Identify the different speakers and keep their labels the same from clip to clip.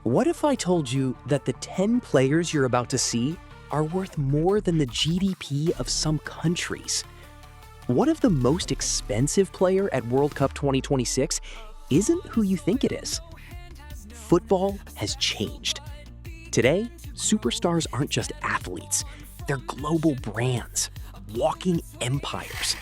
Speaker 1: What if I told you that the 10 players you're about to see are worth more than the GDP of some countries? What if the most expensive player at World Cup 2026 isn't who you think it is? Football has changed. Today, superstars aren't just athletes, they're global brands, walking empires.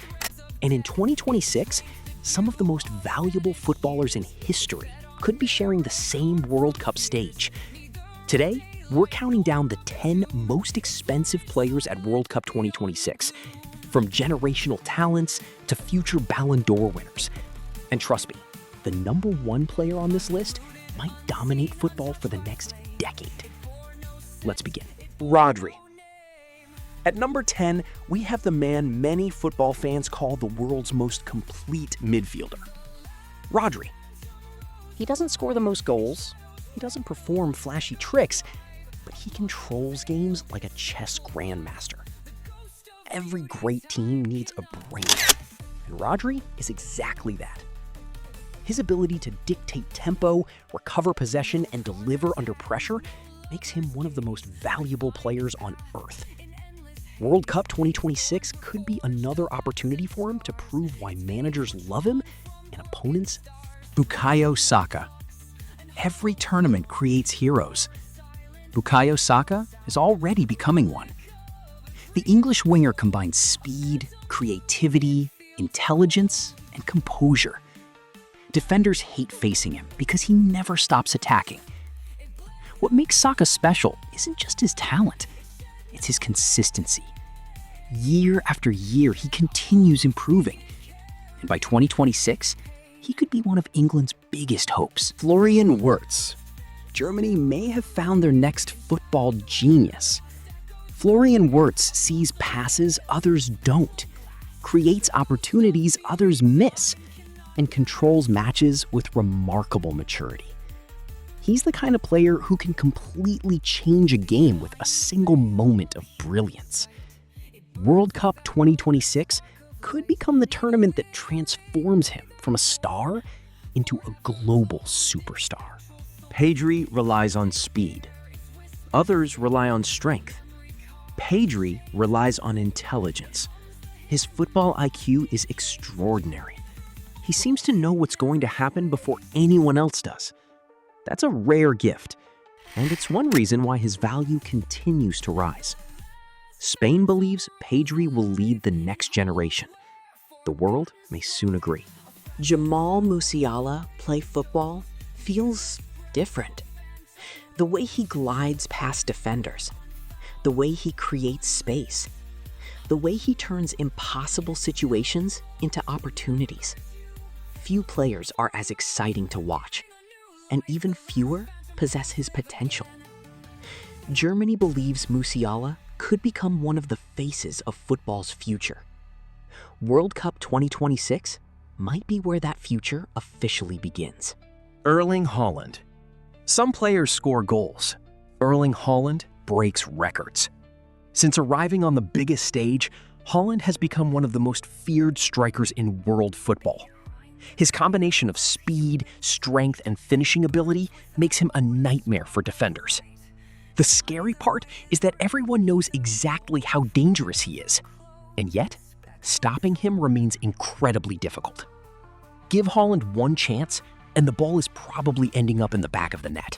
Speaker 1: And in 2026, some of the most valuable footballers in history could be sharing the same World Cup stage. Today, we're counting down the 10 most expensive players at World Cup 2026, from generational talents to future Ballon d'Or winners. And trust me, the number one player on this list might dominate football for the next decade. Let's begin. Rodri. At number 10, we have the man many football fans call the world's most complete midfielder, Rodri. He doesn't score the most goals, he doesn't perform flashy tricks, but he controls games like a chess grandmaster. Every great team needs a brain, and Rodri is exactly that. His ability to dictate tempo, recover possession, and deliver under pressure makes him one of the most valuable players on earth. World Cup 2026 could be another opportunity for him to prove why managers love him and opponents.
Speaker 2: Bukayo Saka. Every tournament creates heroes. Bukayo Saka is already becoming one. The English winger combines speed, creativity, intelligence, and composure. Defenders hate facing him because he never stops attacking. What makes Saka special isn't just his talent, it's his consistency. Year after year, he continues improving. And by 2026, he could be one of England's biggest hopes.
Speaker 1: Florian Wirtz. Germany may have found their next football genius. Florian Wirtz sees passes others don't, creates opportunities others miss, and controls matches with remarkable maturity. He's the kind of player who can completely change a game with a single moment of brilliance. World Cup 2026 could become the tournament that transforms him from a star into a global superstar. Pedri relies on speed. Others rely on strength. Pedri relies on intelligence. His football IQ is extraordinary. He seems to know what's going to happen before anyone else does. That's a rare gift, and it's one reason why his value continues to rise. Spain believes Pedri will lead the next generation. The world may soon agree.
Speaker 3: Jamal Musiala play football feels different. The way he glides past defenders, the way he creates space, the way he turns impossible situations into opportunities. Few players are as exciting to watch, and even fewer possess his potential. Germany believes Musiala could become one of the faces of football's future. World Cup 2026 might be where that future officially begins.
Speaker 1: Erling Haaland. Some players score goals. Erling Haaland breaks records. Since arriving on the biggest stage, Haaland has become one of the most feared strikers in world football. His combination of speed, strength, and finishing ability makes him a nightmare for defenders. The scary part is that everyone knows exactly how dangerous he is, and yet, stopping him remains incredibly difficult. Give Haaland one chance, and the ball is probably ending up in the back of the net.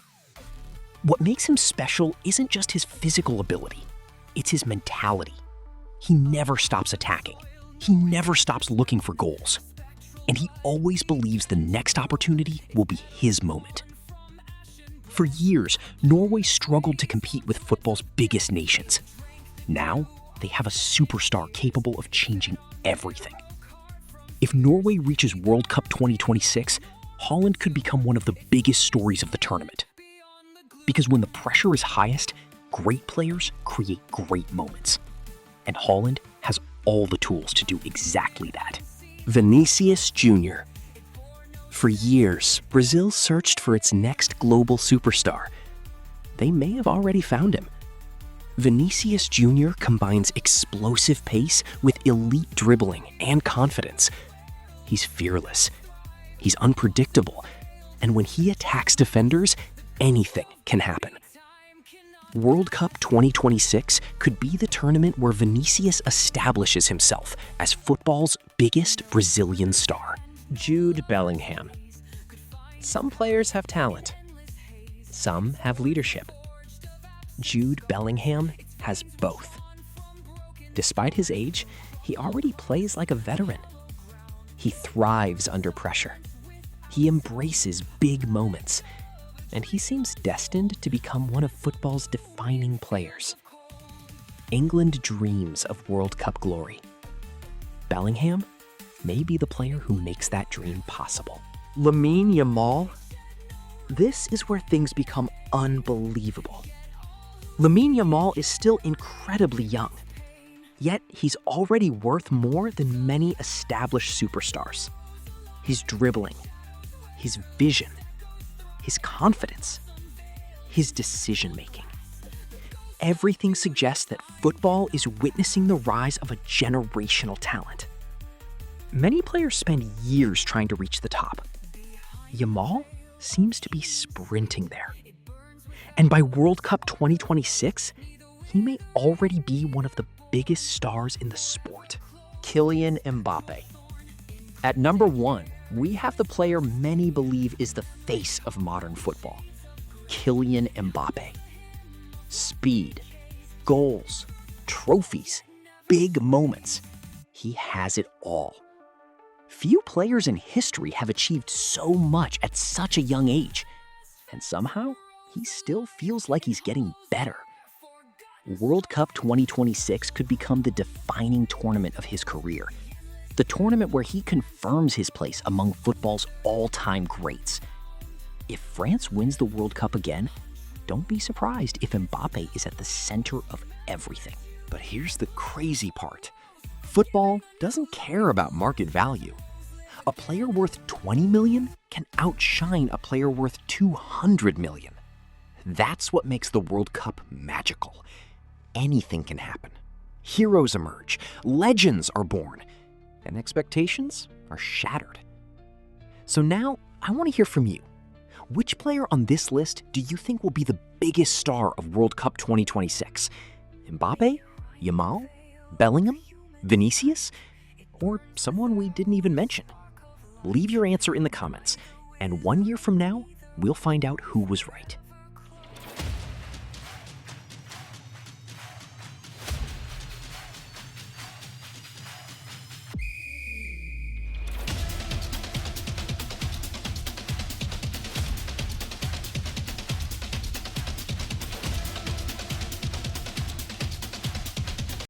Speaker 1: What makes him special isn't just his physical ability, it's his mentality. He never stops attacking. He never stops looking for goals. And he always believes the next opportunity will be his moment. For years, Norway struggled to compete with football's biggest nations. Now, they have a superstar capable of changing everything. If Norway reaches World Cup 2026, Haaland could become one of the biggest stories of the tournament. Because when the pressure is highest, great players create great moments. And Haaland has all the tools to do exactly that. Vinicius Jr. For years, Brazil searched for its next global superstar. They may have already found him. Vinicius Jr. combines explosive pace with elite dribbling and confidence. He's fearless, he's unpredictable, and when he attacks defenders, anything can happen. World Cup 2026 could be the tournament where Vinicius establishes himself as football's biggest Brazilian star. Jude Bellingham. Some players have talent. Some have leadership. Jude Bellingham has both. Despite his age, he already plays like a veteran. He thrives under pressure. He embraces big moments, and he seems destined to become one of football's defining players. England dreams of World Cup glory. Bellingham may be the player who makes that dream possible.
Speaker 3: Lamine Yamal? This is where things become unbelievable. Lamine Yamal is still incredibly young, yet he's already worth more than many established superstars. His dribbling, his vision, his confidence, his decision-making. Everything suggests that football is witnessing the rise of a generational talent. Many players spend years trying to reach the top. Yamal seems to be sprinting there. And by World Cup 2026, he may already be one of the biggest stars in the sport.
Speaker 1: Kylian Mbappé. At number 1, we have the player many believe is the face of modern football, Kylian Mbappé. Speed, goals, trophies, big moments. He has it all. Few players in history have achieved so much at such a young age, and somehow he still feels like he's getting better. World Cup 2026 could become the defining tournament of his career, the tournament where he confirms his place among football's all-time greats. If France wins the World Cup again, don't be surprised if Mbappe is at the center of everything. But here's the crazy part. Football doesn't care about market value. A player worth 20 million can outshine a player worth 200 million. That's what makes the World Cup magical. Anything can happen. Heroes emerge, legends are born, and expectations are shattered. So now, I want to hear from you. Which player on this list do you think will be the biggest star of World Cup 2026? Mbappe? Yamal? Bellingham? Vinicius? Or someone we didn't even mention? Leave your answer in the comments, and 1 year from now, we'll find out who was right.